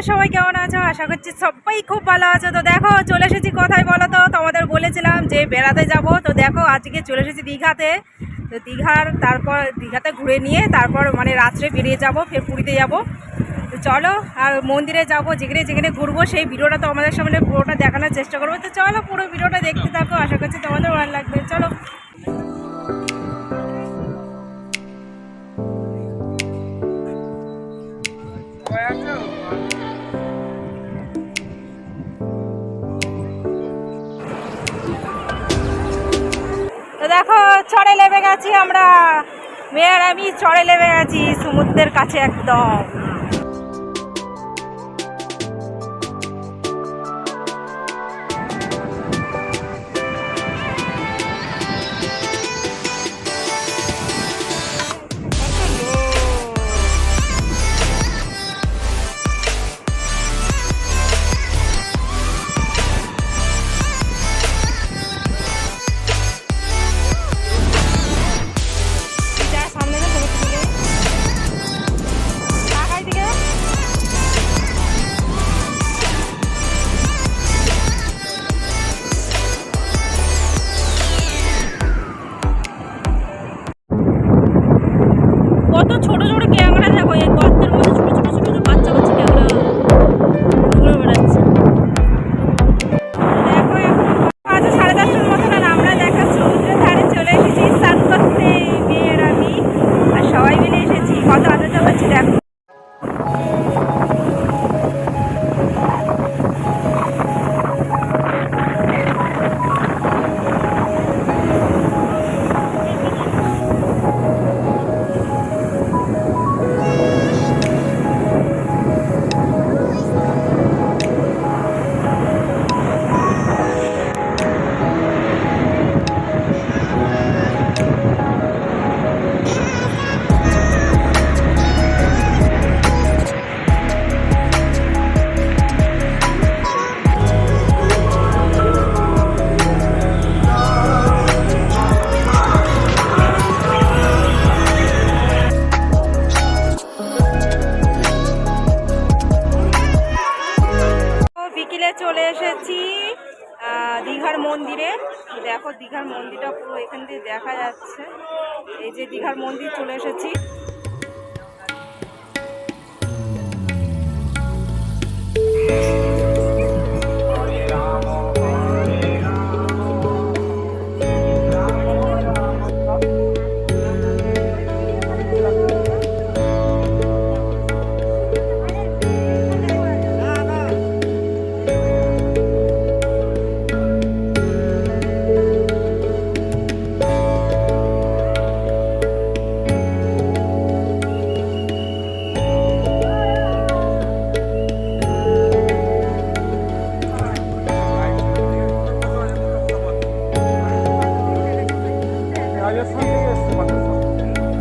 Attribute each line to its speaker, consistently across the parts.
Speaker 1: সবাই কেমন আছো? আশা করছি সবাই খুব ভালো আছো। তো দেখো চলে এসেছি কোথায় বলো তো, তোমাদের বলেছিলাম যে বেড়াতে যাব। তো দেখো আজকে চলে এসেছি দীঘাতে। তো তারপর দীঘাতে ঘুরে নিয়ে তারপর মানে রাত্রে বেরিয়ে যাব, ফের পুরীতে যাব। তো চলো আর মন্দিরে যাব, যেখানে যেখানে ঘুরবো সেই ভিডিওটা তো আমাদের সামনে পুরোটা দেখানোর চেষ্টা করবো। তো চলো পুরো ভিডিওটা দেখতে থাকো, আশা করছি তোমাদের ভালো লাগবে। চলো। তো দেখো চড়ে নেমে গেছি আমরা, মেয়ের আমি চড়ে নেমে গেছি সমুদ্রের কাছে একদম। কত ছোট ছোট ক্যামেরা, দেখো এই গর্তের মধ্যে ছোট ছোট ছোট ছোট বাচ্চা বাচ্চা ক্যামেরা ঘুরে বেড়াচ্ছে। দেখো এখন আজ 10:30টার মতো, আর আমরা দেখো সমুদ্রের ধারে চলে এসেছি স্নান করতে, মেয়ের আমি আর সবাই মিলে এসেছি। কত আনন্দ হচ্ছে দেখো। বিকেলে চলে এসেছি দীঘার মন্দিরে। দেখো দীঘার মন্দিরটা পুরো এখান দিয়ে দেখা যাচ্ছে। এই যে দীঘার মন্দির চলে এসেছি।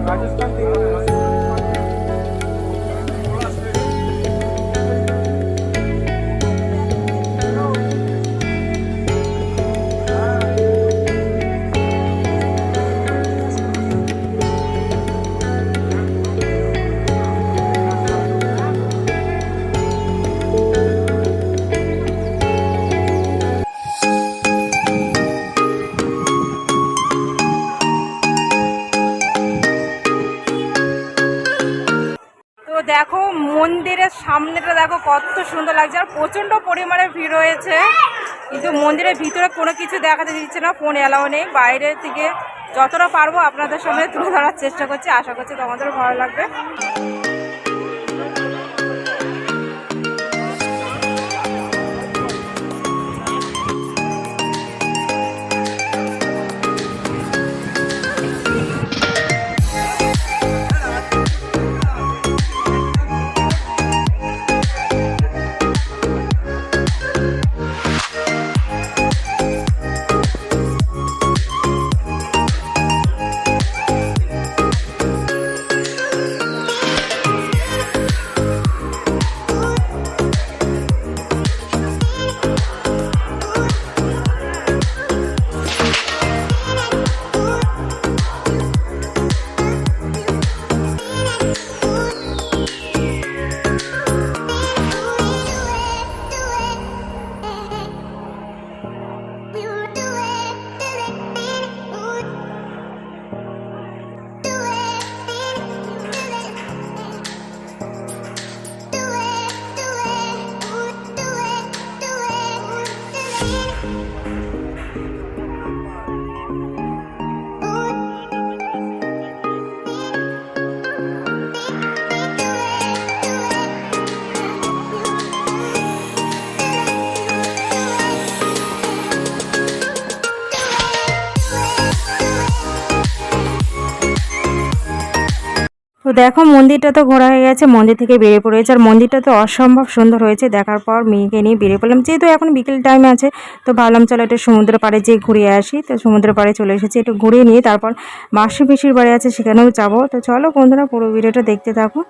Speaker 2: राजस्थान থেকে
Speaker 1: দেখো মন্দিরের সামনেটা দেখো কত সুন্দর লাগছে, আর প্রচণ্ড পরিমাণে ভিড় হয়েছে। কিন্তু মন্দিরের ভিতরে কোনো কিছু দেখাতে দিচ্ছে না, ফোন অ্যালাউ নেই। বাইরে থেকে যতটা পারবো আপনাদের সামনে তুলে ধরার চেষ্টা করছি, আশা করছি তোমাদেরও ভালো লাগবে। তো দেখো মন্দিরটা তো ঘোরা হয়ে গেছে, মন্দির থেকে বেরিয়ে পড়েছে। আর মন্দিরটা তো অসম্ভব সুন্দর হয়েছে। দেখার পর মেয়েকে নিয়ে বেরিয়ে পড়লাম, যেহেতু এখন বিকেল টাইম আছে তো ভাবলাম চলো একটু সমুদ্র পাড়ে যেয়ে ঘুরে আসি। তো সমুদ্র পাড়ে চলে এসেছি, একটু ঘুরিয়ে নিয়ে তারপর মাসি পিসির বাড়ি আছে সেখানেও যাবো। তো চলো বন্ধুরা পুরো ভিডিওটা দেখতে থাকো।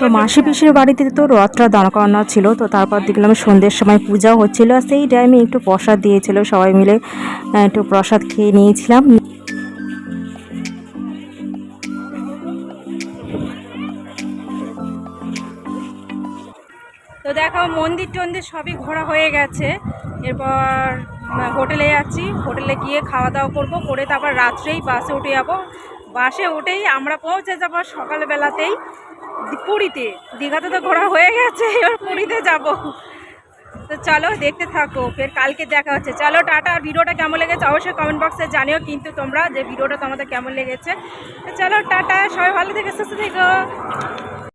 Speaker 1: তো মাসি পিসির বাড়িতে তো রথটা দাঁড় করানো ছিল। তো তারপর দেখলাম সন্ধ্যের সময় পূজাও হচ্ছিল, সেই টাইমে একটু প্রসাদ দিয়েছিল, সবাই মিলে একটু প্রসাদ খেয়ে নিয়েছিলাম। তো দেখো মন্দির টন্দির সবই ঘোরা হয়ে গেছে। এরপর হোটেলে যাচ্ছি, হোটেলে গিয়ে খাওয়া দাওয়া করবো, করে তারপর রাত্রেই বাসে উঠে যাবো। বাসে উঠেই আমরা পৌঁছে যাবো সকালবেলাতেই পুরীতে। দীঘাতে তো ঘোরা হয়ে গেছে, এবার পুরীতে যাব। তো চলো দেখতে থাকো, ফের কালকে দেখা হচ্ছে। চলো টাটা। আর ভিডিওটা কেমন লেগেছে অবশ্যই কমেন্ট বক্সে জানিও কিন্তু তোমরা যে ভিডিওটা তোমাদের কেমন লেগেছে। তো চলো টাটা, সবাই ভালো থেকে সুস্থ থেকো।